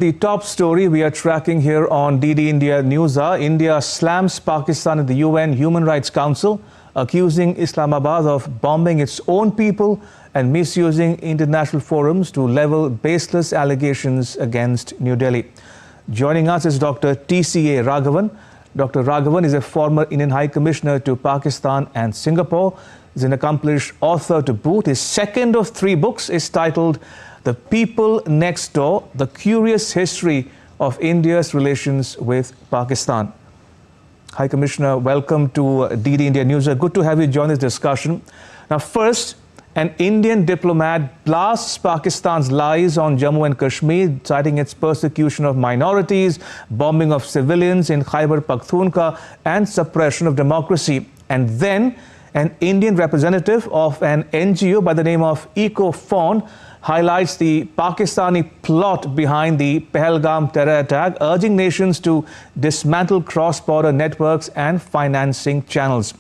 The top story we are tracking here on DD India News are India slams Pakistan at the UN Human Rights Council, accusing Islamabad of bombing its own people and misusing international forums to level baseless allegations against New Delhi. Joining us is Dr. TCA Raghavan. Dr. Raghavan is a former Indian High Commissioner to Pakistan and Singapore. He's an accomplished author to boot. His second of 3 books is titled The People Next Door, The Curious History of India's Relations with Pakistan. High Commissioner, welcome to DD India News. Good to have you join this discussion. Now, first, an Indian diplomat blasts Pakistan's lies on Jammu and Kashmir, citing its persecution of minorities, bombing of civilians in Khyber Pakhtunkhwa, and suppression of democracy. And then, an Indian representative of an NGO by the name of EcoFawn highlights the Pakistani plot behind the Pahalgam terror attack, urging nations to dismantle cross-border networks and financing channels.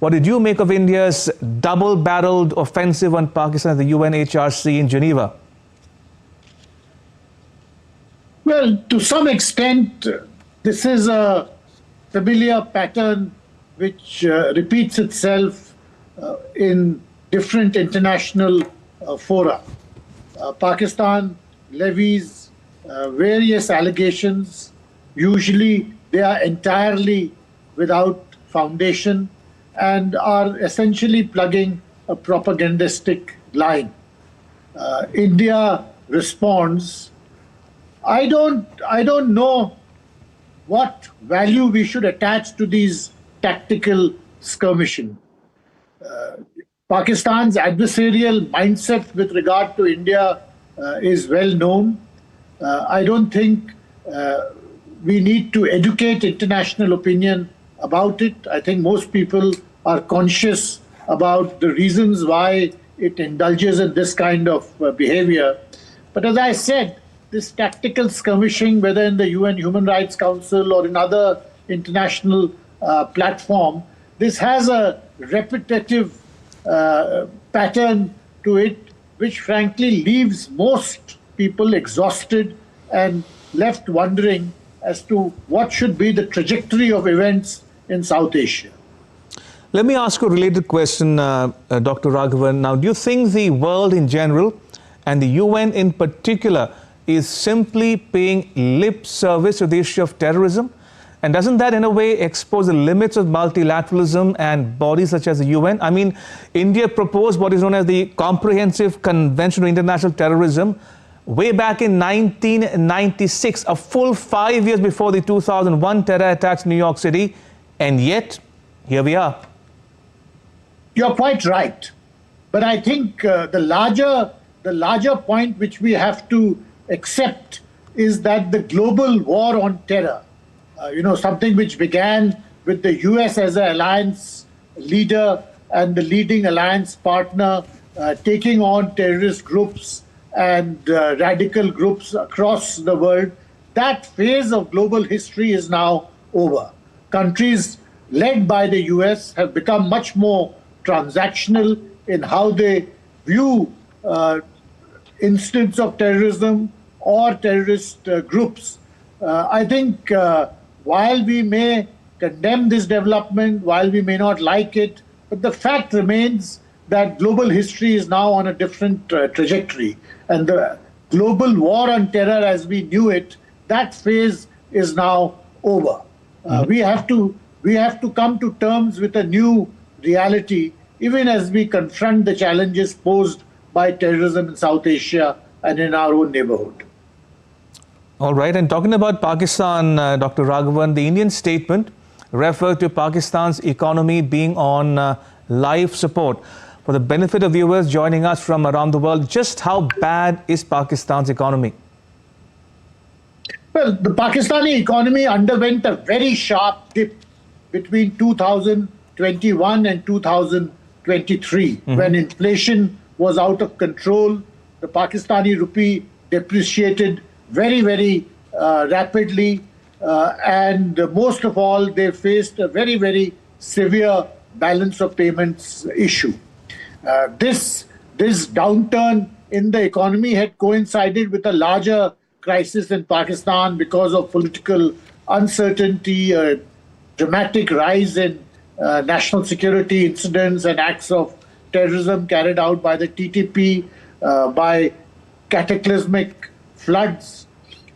What did you make of India's double-barreled offensive on Pakistan at the UNHRC in Geneva? Well, to some extent, this is a familiar pattern which repeats itself in different international fora. Pakistan levies various allegations. Usually they are entirely without foundation and are essentially plugging a propagandistic line. India responds. I don't know what value we should attach to these tactical skirmishing. Pakistan's adversarial mindset with regard to India is well known. I don't think we need to educate international opinion about it. I think most people are conscious about the reasons why it indulges in this kind of behavior. But as I said, this tactical skirmishing, whether in the UN Human Rights Council or in other international platform, this has a repetitive pattern to it, which frankly leaves most people exhausted and left wondering as to what should be the trajectory of events in South Asia. Let me ask you a related question, Dr. Raghavan. Now, do you think the world in general and the UN in particular is simply paying lip service to the issue of terrorism? And doesn't that in a way expose the limits of multilateralism and bodies such as the UN? I mean, India proposed what is known as the Comprehensive Convention on International Terrorism way back in 1996, a full 5 years before the 2001 terror attacks in New York City. And yet, here we are. You're quite right. But I think the larger point which we have to accept is that the global war on terror, something which began with the US as an alliance leader and the leading alliance partner, taking on terrorist groups and radical groups across the world, that phase of global history is now over. Countries led by the US have become much more transactional in how they view instances of terrorism or terrorist groups. I think while we may condemn this development, while we may not like it, but the fact remains that global history is now on a different trajectory. And the global war on terror as we knew it, that phase is now over. We have to come to terms with a new reality, even as we confront the challenges posed by terrorism in South Asia and in our own neighborhood. All right, and talking about Pakistan, Dr. Raghavan, the Indian statement referred to Pakistan's economy being on life support. For the benefit of viewers joining us from around the world, just how bad is Pakistan's economy? Well, the Pakistani economy underwent a very sharp dip between 2021 and 2023, when inflation was out of control. The Pakistani rupee depreciated very, very rapidly. And most of all, they faced a very, very severe balance of payments issue. This downturn in the economy had coincided with a larger crisis in Pakistan because of political uncertainty, a dramatic rise in national security incidents and acts of terrorism carried out by the TTP, by cataclysmic floods.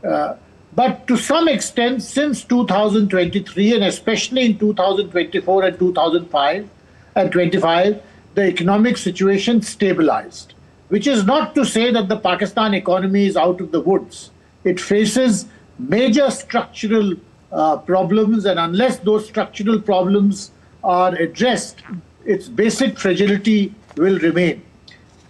But to some extent, since 2023, and especially in 2024 and 2005 and 25, the economic situation stabilized, which is not to say that the Pakistan economy is out of the woods. It faces major structural problems, and unless those structural problems are addressed, its basic fragility will remain.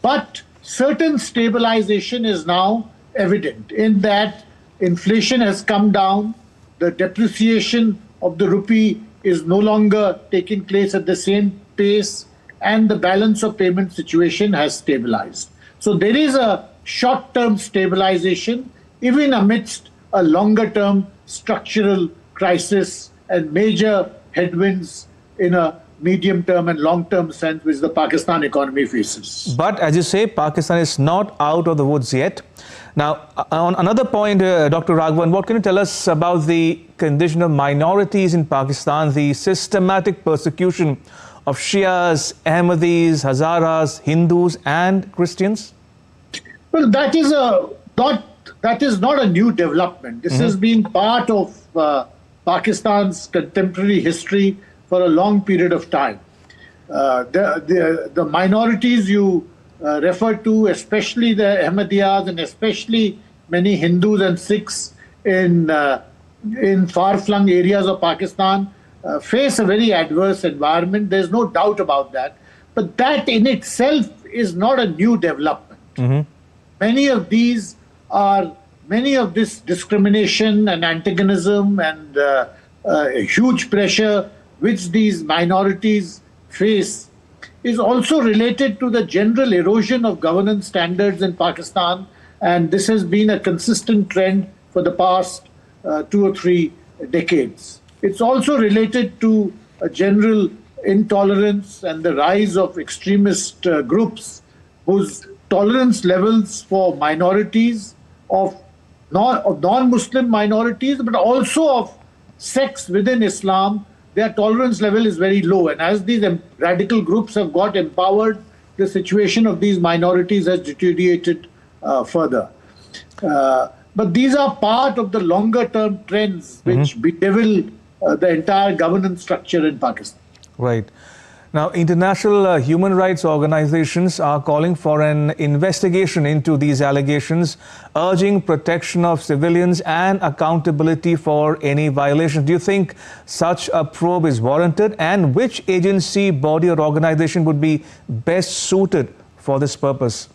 But certain stabilization is now evident in that inflation has come down, the depreciation of the rupee is no longer taking place at the same pace, and the balance of payment situation has stabilized. So there is a short-term stabilization, even amidst a longer-term structural crisis and major headwinds in a medium-term and long-term sense which the Pakistan economy faces. But as you say, Pakistan is not out of the woods yet. Now, on another point, Dr. Raghavan, what can you tell us about the condition of minorities in Pakistan, the systematic persecution of Shias, Ahmadis, Hazaras, Hindus and Christians? Well, that is not a new development. This has been part of Pakistan's contemporary history for a long period of time. The minorities you refer to, especially the Ahmadiyas and especially many Hindus and Sikhs in far-flung areas of Pakistan, face a very adverse environment. There's no doubt about that. But that in itself is not a new development. Many of this discrimination and antagonism and huge pressure which these minorities face is also related to the general erosion of governance standards in Pakistan, and this has been a consistent trend for the past 2 or 3 decades. It's also related to a general intolerance and the rise of extremist groups whose tolerance levels for minorities, of non-Muslim minorities, but also of sects within Islam, their tolerance level is very low. And as these radical groups have got empowered, the situation of these minorities has deteriorated further. But these are part of the longer-term trends which bedevil the entire governance structure in Pakistan. Right. Now, international human rights organizations are calling for an investigation into these allegations, urging protection of civilians and accountability for any violations. Do you think such a probe is warranted? And which agency, body or organization would be best suited for this purpose?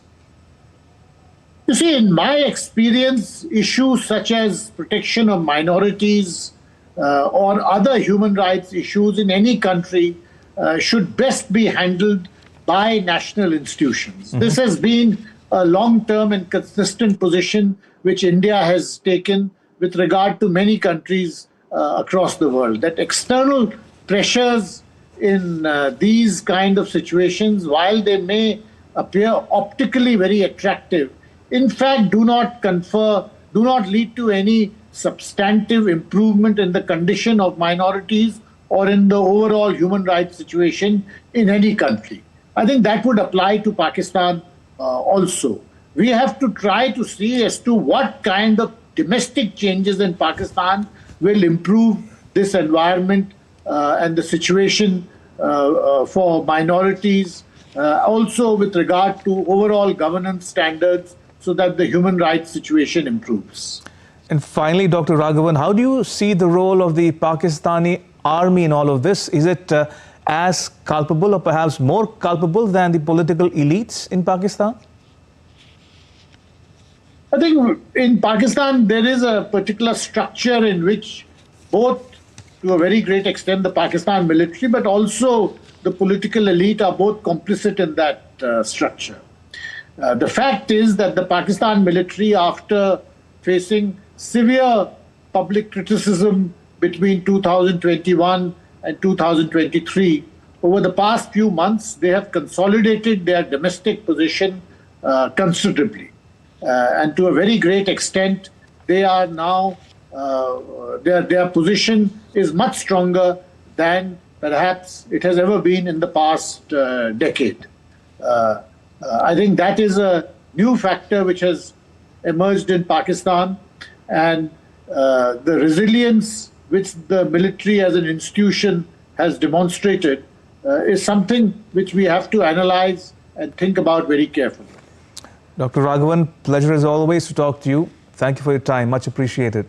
You see, in my experience, issues such as protection of minorities or other human rights issues in any country should best be handled by national institutions. This has been a long-term and consistent position which India has taken with regard to many countries across the world, that external pressures in these kind of situations, while they may appear optically very attractive, in fact do not lead to any substantive improvement in the condition of minorities or in the overall human rights situation in any country. I think that would apply to Pakistan also. We have to try to see as to what kind of domestic changes in Pakistan will improve this environment and the situation for minorities, also with regard to overall governance standards, so that the human rights situation improves. And finally, Dr. Raghavan, how do you see the role of the Pakistani army in all of this? Is it as culpable or perhaps more culpable than the political elites in Pakistan? I think in Pakistan there is a particular structure in which both, to a very great extent, the Pakistan military, but also the political elite are both complicit in that structure. The fact is that the Pakistan military, after facing severe public criticism between 2021 and 2023, over the past few months, they have consolidated their domestic position considerably. And to a very great extent, they are now, their position is much stronger than perhaps it has ever been in the past decade. I think that is a new factor which has emerged in Pakistan, and the resilience which the military as an institution has demonstrated is something which we have to analyze and think about very carefully. Dr. Raghavan, pleasure as always to talk to you. Thank you for your time. Much appreciated.